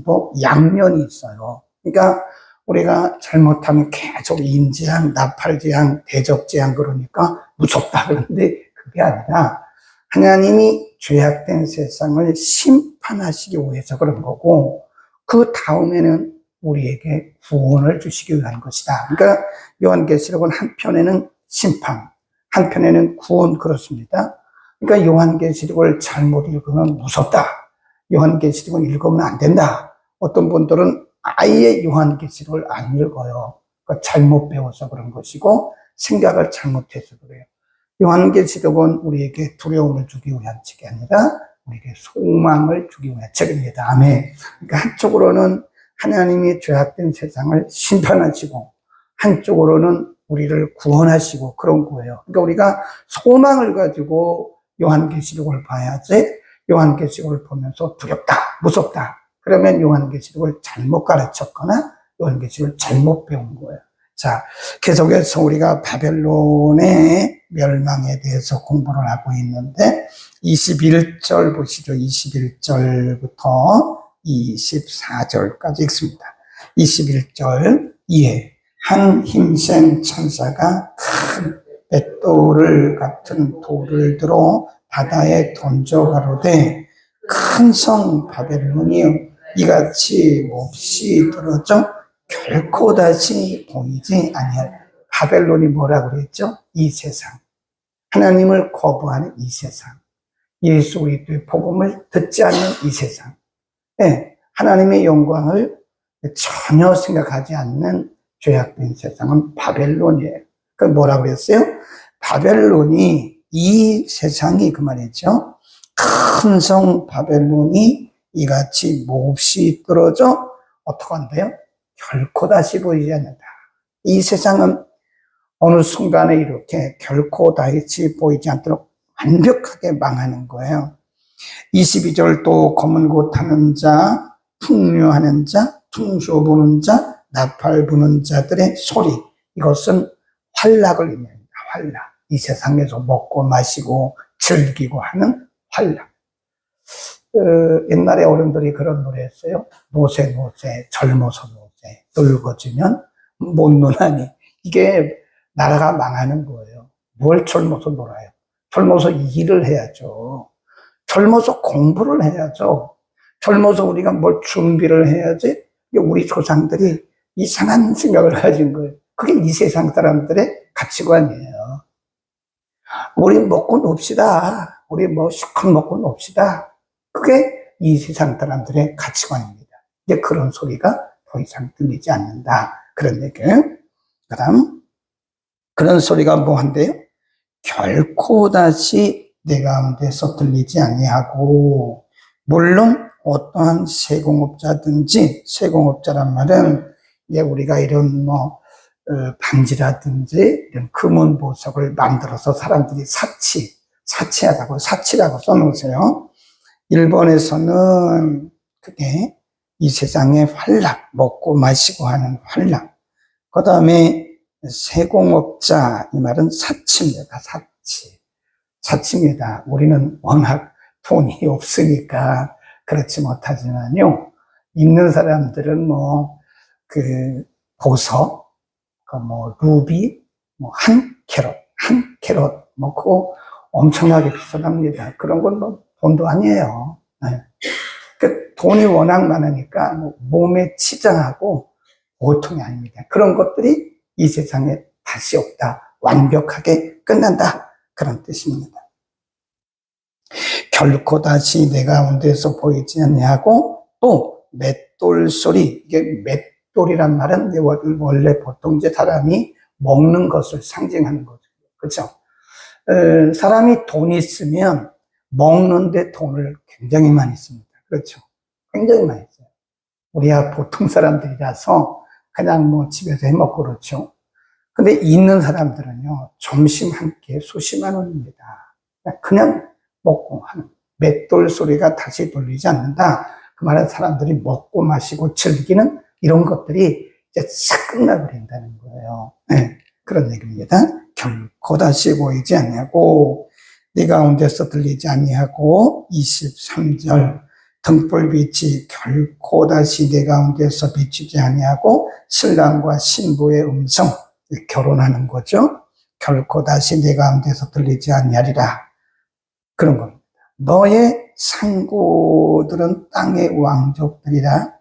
또 양면이 있어요. 그러니까 우리가 잘못하면 계속 인지양, 나팔지양, 대적지양 그러니까 무섭다. 그런데 그게 아니라 하나님이 죄악된 세상을 심판하시기 위해서 그런 거고, 그 다음에는 우리에게 구원을 주시기 위한 것이다. 그러니까 요한계시록은 한편에는 심판, 한편에는 구원, 그렇습니다. 그러니까 요한계시록을 잘못 읽으면 무섭다. 요한계시록은 읽으면 안 된다. 어떤 분들은 아예 요한계시록을 안 읽어요. 그러니까 잘못 배워서 그런 것이고 생각을 잘못해서 그래요. 요한계시록은 우리에게 두려움을 주기 위한 책이 아니라 우리에게 소망을 주기 위한 책입니다. 아멘. 그러니까 한쪽으로는 하나님이 죄악된 세상을 심판하시고 한쪽으로는 우리를 구원하시고 그런 거예요. 그러니까 우리가 소망을 가지고 요한계시록을 봐야지, 요한계시록을 보면서 두렵다, 무섭다, 그러면 요한계시록을 잘못 가르쳤거나 요한계시록을 잘못 배운 거예요. 자, 계속해서 우리가 바벨론의 멸망에 대해서 공부를 하고 있는데 21절 보시죠. 21절부터 24절까지 읽습니다. 21절 이에 한 힘센 천사가 큰 맷돌을 같은 돌을 들어 바다에 던져 가로되 큰 성 바벨론이여 이같이 몹시 들어져 결코 다시 보이지 아니할. 바벨론이 뭐라고 그랬죠? 이 세상, 하나님을 거부하는 이 세상, 예수 그리스도의 복음을 듣지 않는 이 세상, 네, 하나님의 영광을 전혀 생각하지 않는 죄악된 세상은 바벨론이에요. 그 뭐라고 그랬어요? 바벨론이, 이 세상이 그 말이죠. 큰 성 바벨론이 이같이 몹시 떨어져 어떻게 한대요? 결코 다시 보이지 않는다. 이 세상은 어느 순간에 이렇게 결코 다시 보이지 않도록 완벽하게 망하는 거예요. 22절 또 검은 고 타는 자, 풍류하는 자, 풍쇼 부는 자, 나팔 부는 자들의 소리, 이것은 환락을 의미합니다. 환락. 이 세상에서 먹고 마시고 즐기고 하는 환락. 옛날에 어른들이 그런 노래 했어요. 노세 노세, 젊어서 노세, 늙어지면 못 노나니. 이게 나라가 망하는 거예요. 뭘 젊어서 놀아요? 젊어서 일을 해야죠. 젊어서 공부를 해야죠. 젊어서 우리가 뭘 준비를 해야지. 우리 조상들이 이상한 생각을 가진 거예요. 그게 이 세상 사람들의 가치관이에요. 우리 먹고 놉시다. 우리 뭐 시컷 먹고 놉시다. 그게 이 세상 사람들의 가치관입니다. 이제 그런 소리가 더 이상 들리지 않는다. 그런 얘기예요. 그 다음, 그런 소리가 뭐 한대요? 결코 다시 내 가운데서 들리지 아니하고, 물론 어떠한 세공업자든지, 세공업자란 말은 이제 우리가 이런 반지라든지 이런 금은 보석을 만들어서 사람들이 사치하다고, 사치라고 써놓으세요. 일본에서는 그게 이 세상의 환락, 먹고 마시고 하는 환락. 그 다음에 세공업자, 이 말은 사치입니다. 사치입니다. 우리는 워낙 돈이 없으니까 그렇지 못하지만요. 있는 사람들은 보석, 루비, 한 캐럿, 그거 엄청나게 비싸답니다. 그런 건 돈도 아니에요. 네. 그러니까 돈이 워낙 많으니까 몸에 치장하고 보통이 아닙니다. 그런 것들이 이 세상에 다시 없다. 완벽하게 끝난다. 그런 뜻입니다. 결코 다시 내 가운데서 보이지 아니하고 또 맷돌 소리, 이게 맷돌이란 말은 원래 보통 이제 사람이 먹는 것을 상징하는 거죠. 그렇죠? 사람이 돈이 있으면 먹는데 돈을 굉장히 많이 씁니다. 그렇죠? 굉장히 많이 써요. 우리야 보통 사람들이라서 그냥 집에서 해먹고 그렇죠. 근데 있는 사람들은요, 점심 한 끼에 수십만 원입니다. 그냥 먹고 하는. 맷돌 소리가 다시 들리지 않는다. 그 말은 사람들이 먹고 마시고 즐기는 이런 것들이 이제 싹 끝나버린다는 거예요. 네, 그런 얘기입니다. 결코 다시 보이지 아니하고 네 가운데서 들리지 아니하고 23절 등불빛이 결코 다시 내 가운데서 비추지 아니하고 신랑과 신부의 음성, 결혼하는 거죠. 결코 다시 내 가운데서 들리지 아니하리라. 그런 겁니다. 너의 상고들은 땅의 왕족들이라.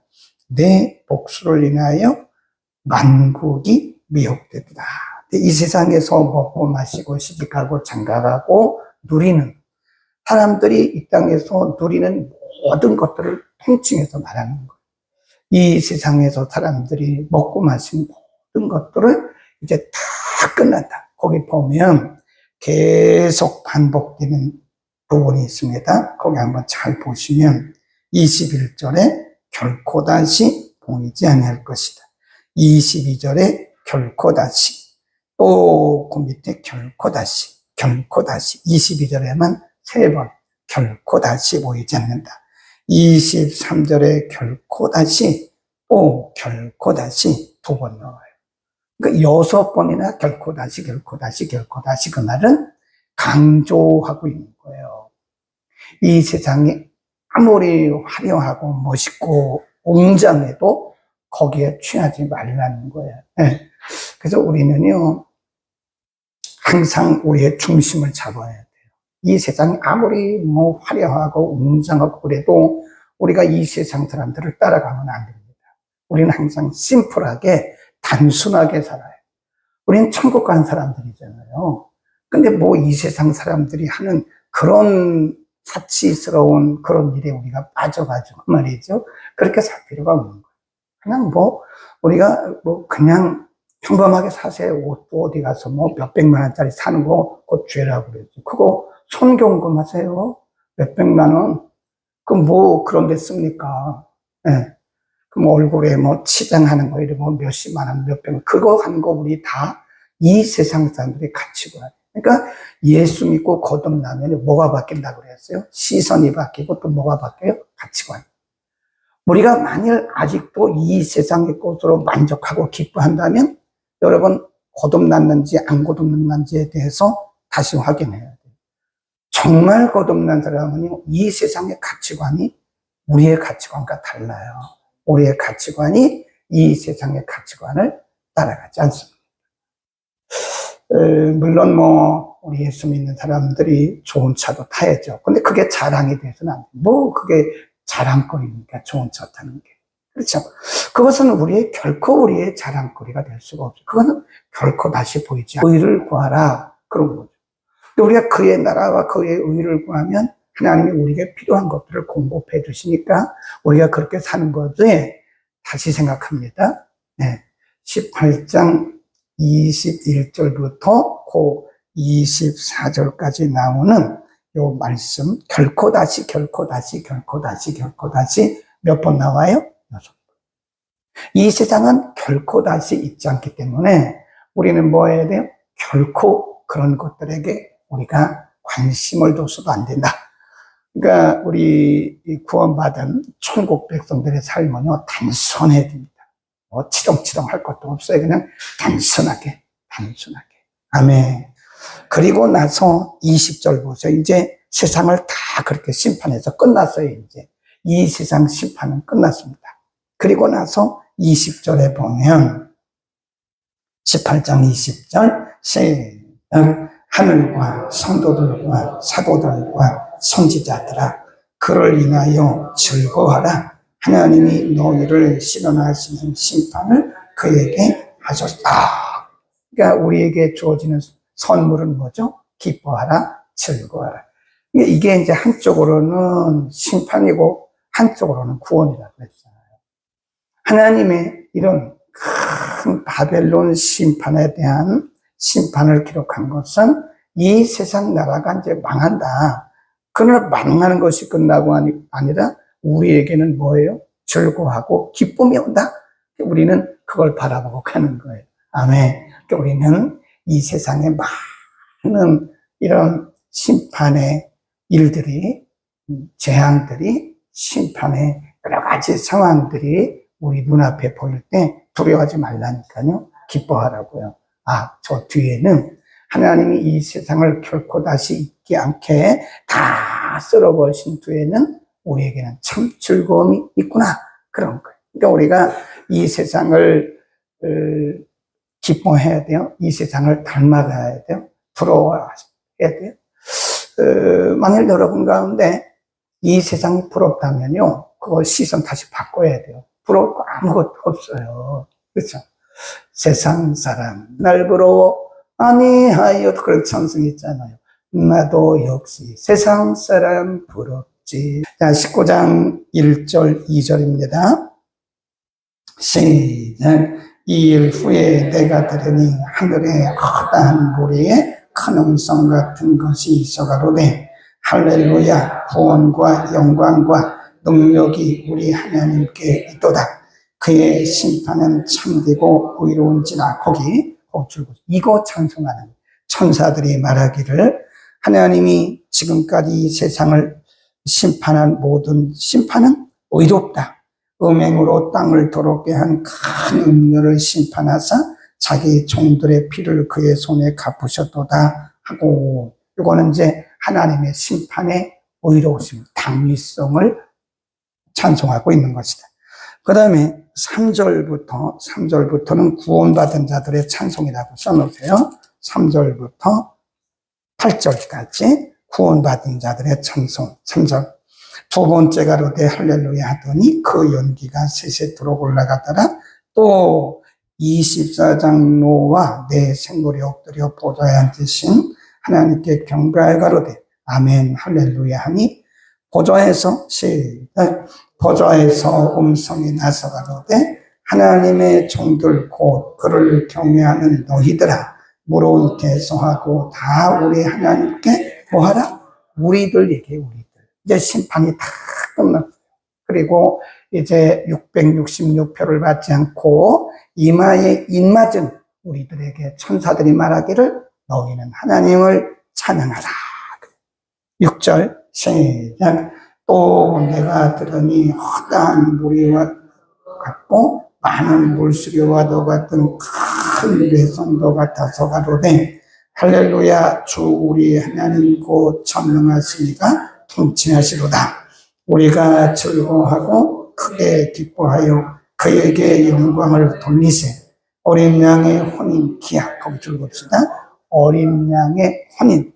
내 복수를 인하여 만국이 미혹되리라. 이 세상에서 먹고 마시고 시집가고 장가가고 누리는 사람들이 이 땅에서 누리는 모든 것들을 통칭해서 말하는 거예요. 이 세상에서 사람들이 먹고 마신 모든 것들을 이제 다 끝난다. 거기 보면 계속 반복되는 부분이 있습니다. 거기 한번 잘 보시면 21절에 결코 다시 보이지 아니할 것이다. 22절에 결코 다시, 또 그 밑에 결코 다시 22절에만 3번 결코 다시 보이지 않는다. 23절에 결코 다시, 또 결코 다시 2번 나와요. 그러니까 6번이나 결코 다시 그 말은 강조하고 있는 거예요. 이 세상이 아무리 화려하고 멋있고 웅장해도 거기에 취하지 말라는 거예요. 네. 그래서 우리는요, 항상 우리의 중심을 잡아야 돼요. 이 세상이 아무리 뭐 화려하고 웅장하고 그래도 우리가 이 세상 사람들을 따라가면 안 됩니다. 우리는 항상 심플하게, 단순하게 살아요. 우리는 천국 간 사람들이잖아요. 근데 뭐 이 세상 사람들이 하는 그런 사치스러운 그런 일에 우리가 빠져가지고 말이죠. 그렇게 살 필요가 없는 거예요. 그냥 뭐, 우리가 뭐 그냥 평범하게 사세요. 옷도 어디 가서 뭐 몇백만 원짜리 사는 거, 그거 죄라고 그러죠. 그거 손경금 하세요. 몇백만 원. 그 뭐 그런 데 씁니까? 예. 네. 그럼 얼굴에 뭐 치장하는 거, 이러고 몇십만 원, 몇백만 원. 그거 하는 거 우리 다 이 세상 사람들이 가치고 하요. 그러니까 예수 믿고 거듭나면 뭐가 바뀐다고 그랬어요? 시선이 바뀌고 또 뭐가 바뀌어요? 가치관. 우리가 만일 아직도 이 세상의 것으로 만족하고 기뻐한다면 여러분 거듭났는지 안 거듭났는지에 대해서 다시 확인해야 돼요. 정말 거듭난 사람은요, 이 세상의 가치관이 우리의 가치관과 달라요. 우리의 가치관이 이 세상의 가치관을 따라가지 않습니다. 물론 뭐 우리 예수 믿는 사람들이 좋은 차도 타야죠. 근데 그게 자랑이 돼서는 안 돼요. 뭐 그게 자랑거리니까 좋은 차 타는 게. 그렇죠. 그것은 결코 우리의 자랑거리가 될 수가 없죠. 그거는 결코 다시 보이지 않아요. 의를 구하라. 그런 거죠. 우리가 그의 나라와 그의 의를 구하면 하나님이 우리에게 필요한 것들을 공급해 주시니까 우리가 그렇게 사는 것에 다시 생각합니다. 네. 18장 21절부터 그 24절까지 나오는 요 말씀, 결코 다시 몇 번 나와요? 6번. 이 세상은 결코 다시 있지 않기 때문에 우리는 뭐 해야 돼요? 결코 그런 것들에게 우리가 관심을 둬서도 안 된다. 그러니까 우리 구원받은 천국 백성들의 삶은요, 단순해야 됩니다. 뭐 치렁치렁 할 것도 없어요. 그냥 단순하게. 아멘. 그리고 나서 20절 보세요. 이제 세상을 다 그렇게 심판해서 끝났어요. 이제 이 세상 심판은 끝났습니다. 그리고 나서 20절에 보면 18장 20절 하늘과 성도들과 사도들과 선지자들아 그를 인하여 즐거워하라. 하나님이 너희를 실현하시는 심판을 그에게 하셨다. 그러니까 우리에게 주어지는 선물은 뭐죠? 기뻐하라, 즐거워하라. 이게 이제 한쪽으로는 심판이고 한쪽으로는 구원이라고 했잖아요. 하나님의 이런 큰 바벨론 심판에 대한 심판을 기록한 것은 이 세상 나라가 이제 망한다. 그러나 망하는 것이 끝나고 아니라 우리에게는 뭐예요? 즐거워하고 기쁨이 온다. 우리는 그걸 바라보고 가는 거예요. 아멘. 그러니까 우리는 이 세상에 많은 이런 심판의 일들이, 재앙들이, 심판의 여러 가지 상황들이 우리 눈앞에 보일 때 두려워하지 말라니까요. 기뻐하라고요. 저 뒤에는 하나님이 이 세상을 결코 다시 있지 않게 다 쓸어버리신 뒤에는 우리에게는 참 즐거움이 있구나. 그런 거예요. 그러니까 우리가 이 세상을 기뻐해야 돼요. 이 세상을 닮아가야 돼요. 부러워해야 돼요. 만일 여러분 가운데 이 세상이 부럽다면요, 그걸 시선 다시 바꿔야 돼요. 부러울 거 아무것도 없어요. 그렇죠? 세상 사람 날 부러워 아니하여, 그런 찬송이 있잖아요. 나도 역시 세상 사람 부럽지. 자, 19장 1절 2절입니다. 시작. 이 일 후에 내가 들으니 하늘에 허다한 무리에 큰 음성 같은 것이 있어가로되 할렐루야, 구원과 영광과 능력이 우리 하나님께 있도다. 그의 심판은 참되고 의로운지라. 거기 줄고 이거 찬송하는 천사들이 말하기를, 하나님이 지금까지 이 세상을 심판한 모든 심판은 의롭다. 음행으로 땅을 더럽게 한 큰 음료를 심판하사 자기 종들의 피를 그의 손에 갚으셨도다 하고, 이거는 이제 하나님의 심판의 의로우심, 당위성을 찬송하고 있는 것이다. 그 다음에 3절부터는 구원받은 자들의 찬송이라고 써놓으세요. 3절부터 8절까지 구원받은 자들의 찬송. 3절. 두 번째 가로되 할렐루야 하더니 그 연기가 세세토록 올라가더라. 또 24장로와 내 생물이 엎드려 보좌에 앉으신 하나님께 경배할 가로되 아멘 할렐루야 하니 보좌에서 음성이 나서 가로되 하나님의 종들 곧 그를 경외하는 너희들아, 물론 대성하고 다 우리 하나님께 뭐하라? 우리들에게. 이제 심판이 다 끝났어요. 그리고 이제 666표를 받지 않고 이마에 인맞은 우리들에게 천사들이 말하기를 너희는 하나님을 찬양하라. 6절 시작. 또 내가 들으니 허다한 무리와 같고 많은 물수리와 너 같은 큰 배성도 같아서 가로되 할렐루야, 주 우리 하나님 곧 전능하시니가 통치하시로다. 우리가 즐거워하고 크게 기뻐하여 그에게 영광을 돌리세. 어린 양의 혼인 기약, 거기 줄봅시다. 어린 양의 혼인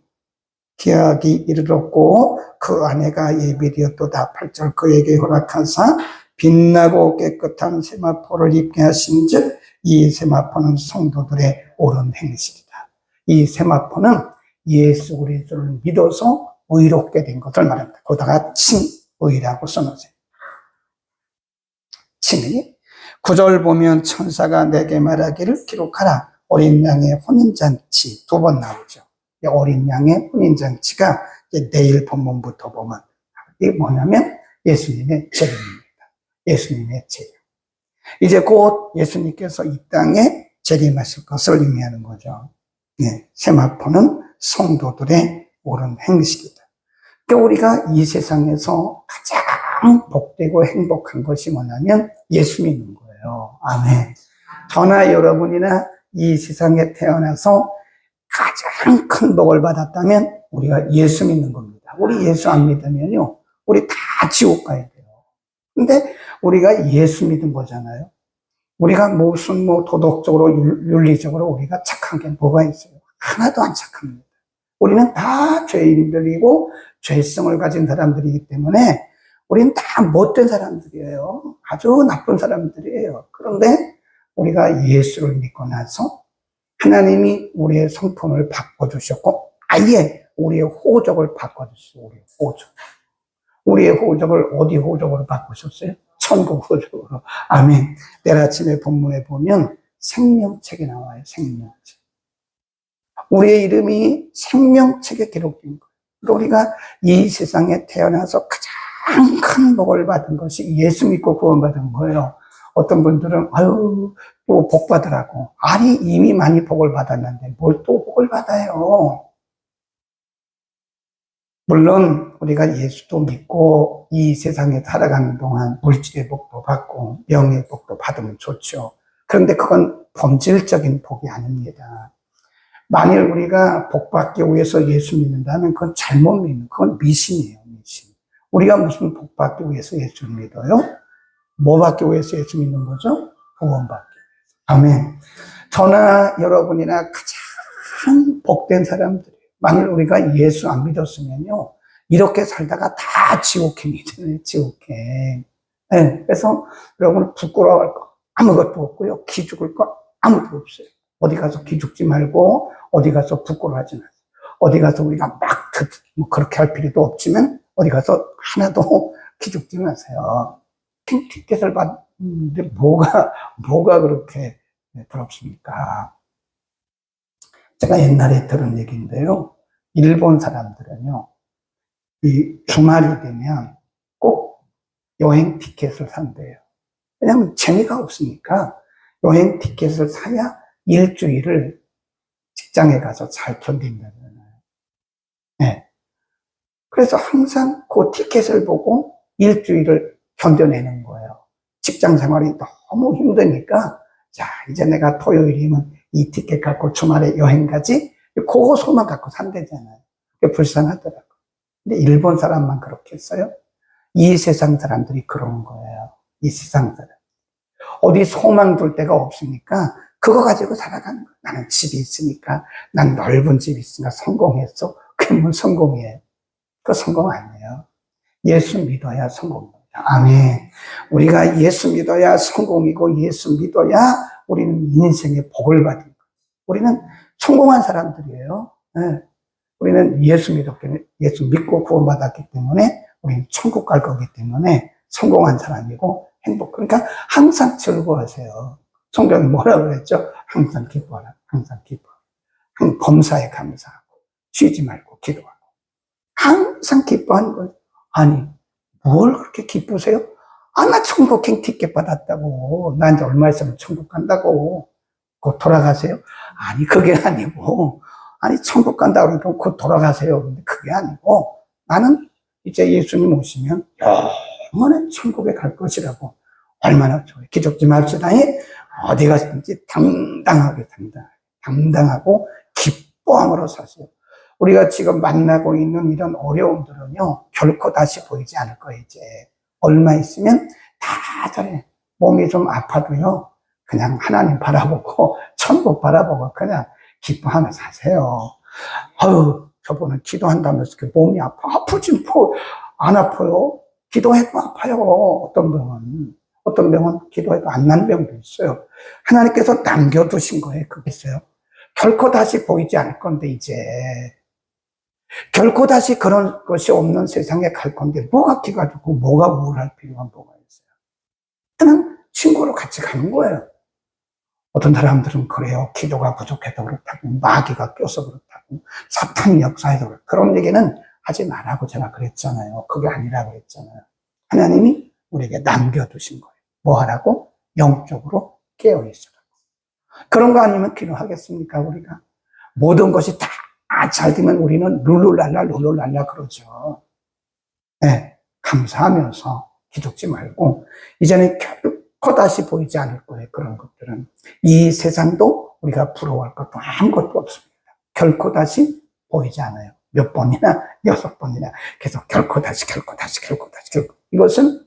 기약이 이르렀고 그 아내가 예비되었도다. 8절. 그에게 허락하사 빛나고 깨끗한 세마포를 입게 하신즉 이 세마포는 성도들의 옳은 행실이다. 이 세마포는 예수 그리스도를 믿어서 의롭게 된 것을 말합니다. 거기다가 친의라고 써놓으세요. 친의. 9절 보면 천사가 내게 말하기를 기록하라. 어린 양의 혼인잔치 두 번 나오죠. 어린 양의 혼인잔치가 이제 내일 본문부터 보면 이게 뭐냐면 예수님의 재림입니다. 예수님의 재림. 이제 곧 예수님께서 이 땅에 재림하실 것을 의미하는 거죠. 네, 세마포는 성도들의 옳은 행실이다. 그러니까 우리가 이 세상에서 가장 복되고 행복한 것이 뭐냐면 예수 믿는 거예요. 아멘. 저나 여러분이나 이 세상에 태어나서 가장 큰 복을 받았다면 우리가 예수 믿는 겁니다. 우리 예수 안 믿으면요, 우리 다 지옥 가야 돼요. 근데 우리가 예수 믿은 거잖아요. 우리가 무슨 도덕적으로 윤리적으로 우리가 착한 게 뭐가 있어요? 하나도 안 착합니다. 우리는 다 죄인들이고 죄성을 가진 사람들이기 때문에 우리는 다 못된 사람들이에요. 아주 나쁜 사람들이에요. 그런데 우리가 예수를 믿고 나서 하나님이 우리의 성품을 바꿔주셨고 아예 우리의 호적을 바꿔주셨어요. 우리의 호적. 우리의 호적을 어디 호적으로 바꾸셨어요? 천국 호적으로. 아멘. 내일 아침에 본문에 보면 생명책이 나와요. 생명책. 우리의 이름이 생명책에 기록된 거예요. 그러니까 우리가 이 세상에 태어나서 가장 큰 복을 받은 것이 예수 믿고 구원받은 거예요. 어떤 분들은 아유 또 복 받으라고. 아니 이미 많이 복을 받았는데 뭘 또 복을 받아요. 물론 우리가 예수도 믿고 이 세상에 살아가는 동안 물질의 복도 받고 명예의 복도 받으면 좋죠. 그런데 그건 본질적인 복이 아닙니다. 만일 우리가 복 받기 위해서 예수 믿는다면 그건 잘못 믿는, 그건 미신이에요, 미신. 우리가 무슨 복 받기 위해서 예수를 믿어요? 뭐 받기 위해서 예수 믿는 거죠? 구원 받기 위해서. 아멘. 저나 여러분이나 가장 복된 사람들이에요. 만일 우리가 예수 안 믿었으면요, 이렇게 살다가 다 지옥행이잖아요, 지옥행. 네, 그래서 여러분 부끄러워할 거 아무것도 없고요, 기죽을 거 아무것도 없어요. 어디 가서 기죽지 말고, 어디 가서 부끄러워하지 마세요. 어디 가서 우리가 막 그렇게 할 필요도 없지만, 어디 가서 하나도 기죽지 마세요. 티켓을 받는데 뭐가 그렇게 부럽습니까? 제가 옛날에 들은 얘기인데요. 일본 사람들은요, 이 주말이 되면 꼭 여행 티켓을 산대요. 왜냐하면 재미가 없으니까 여행 티켓을 사야 일주일을 직장에 가서 잘 견딘다잖아요. 네. 그래서 항상 그 티켓을 보고 일주일을 견뎌내는 거예요. 직장 생활이 너무 힘드니까, 자, 이제 내가 토요일이면 이 티켓 갖고 주말에 여행 가지? 그거 소만 갖고 산대잖아요. 그게 불쌍하더라고요. 근데 일본 사람만 그렇게 했어요? 이 세상 사람들이 그런 거예요. 이 세상 사람. 어디 소망 둘 데가 없으니까 그거 가지고 살아가는 거예요. 나는 집이 있으니까, 난 넓은 집이 있으니까 성공했어. 그게 뭔 성공이에요? 그거 성공 아니에요. 예수 믿어야 성공입니다. 아멘. 우리가 예수 믿어야 성공이고, 예수 믿어야 우리는 인생의 복을 받는 거예요. 우리는 성공한 사람들이에요. 네. 우리는 예수 믿고 구원받았기 때문에 우리는 천국 갈 거기 때문에 성공한 사람이고 행복. 그러니까 항상 즐거워하세요. 성경이 뭐라고 그랬죠? 항상 기뻐하라. 항상 기뻐하라. 범사에 감사하고 쉬지 말고 기도하고 항상 기뻐하는 거예요. 아니, 뭘 그렇게 기쁘세요? 아, 나 천국행 티켓 받았다고. 나 이제 얼마 있으면 천국 간다고. 곧 돌아가세요? 아니, 그게 아니고. 아니, 천국 간다고 그러니까 곧 돌아가세요. 근데 그게 아니고. 나는 이제 예수님 오시면 영원히 천국에 갈 것이라고. 얼마나 좋아요. 기죽지 맙시다. 어디 가든지 당당하고 기뻐함으로 사세요. 우리가 지금 만나고 있는 이런 어려움들은요, 결코 다시 보이지 않을 거예요, 이제. 얼마 있으면 다 저래. 몸이 좀 아파도요, 그냥 하나님 바라보고, 천국 바라보고, 그냥 기뻐하며 사세요. 아유, 저번에 기도한다면서 몸이 아프지 뭐, 안 아파요? 기도해도 아파요. 어떤 병은 기도해도 안 나는 병도 있어요. 하나님께서 남겨두신 거예요, 그게 있어요. 결코 다시 보이지 않을 건데, 이제. 결코 다시 그런 것이 없는 세상에 갈 건데, 뭐가 기가지고, 뭐가 우울할 필요가 뭐가 있어요. 그냥 친구로 같이 가는 거예요. 어떤 사람들은 그래요. 기도가 부족해서 그렇다고, 마귀가 껴서 그렇다고, 사탄 역사에서 그렇다고. 그런 얘기는 하지 말라고 제가 그랬잖아요. 그게 아니라고 그랬잖아요. 하나님이 우리에게 남겨두신 거예요. 뭐 하라고? 영적으로 깨어있으라고. 그런 거 아니면 기도하겠습니까, 우리가? 모든 것이 다 잘 되면 우리는 룰루랄라 그러죠. 네, 감사하면서 기죽지 말고, 이제는 결코 다시 보이지 않을 거예요, 그런 것들은. 이 세상도 우리가 부러워할 것도 아무것도 없습니다. 결코 다시 보이지 않아요. 몇 번이나, 6번이나 계속 결코 다시. 이것은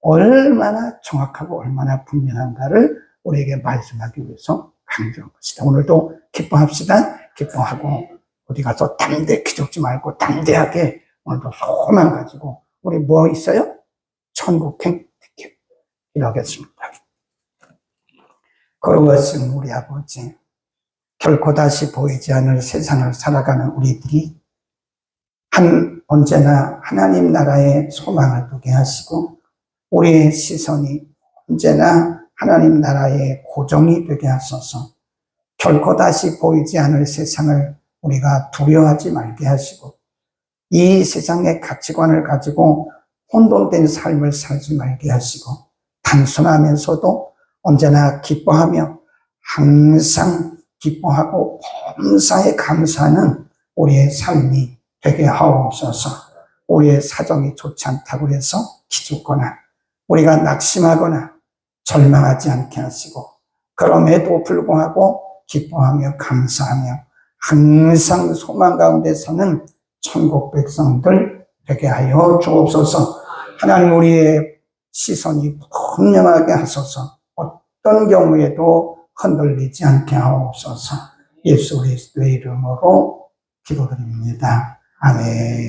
얼마나 정확하고 얼마나 분명한가를 우리에게 말씀하기 위해서 강조한 것이다. 오늘도 기뻐합시다. 기뻐하고 어디 가서 기죽지 말고 담대하게 오늘도 소망 가지고 우리 뭐 있어요? 천국행 티켓 기도하겠습니다. 거룩하신 우리 아버지, 결코 다시 보이지 않을 세상을 살아가는 우리들이 언제나 하나님 나라의 소망을 두게 하시고 우리의 시선이 언제나 하나님 나라의 고정이 되게 하소서. 결코 다시 보이지 않을 세상을 우리가 두려워하지 말게 하시고 이 세상의 가치관을 가지고 혼돈된 삶을 살지 말게 하시고 단순하면서도 언제나 기뻐하며 항상 기뻐하고 범사에 감사하는 우리의 삶이 되게 하옵소서. 우리의 사정이 좋지 않다고 해서 기죽거나 우리가 낙심하거나 절망하지 않게 하시고 그럼에도 불구하고 기뻐하며 감사하며 항상 소망 가운데 사는 천국 백성들 되게 하여 주옵소서. 하나님 우리의 시선이 분명하게 하소서. 어떤 경우에도 흔들리지 않게 하옵소서. 예수 그리스도의 이름으로 기도드립니다. 아멘.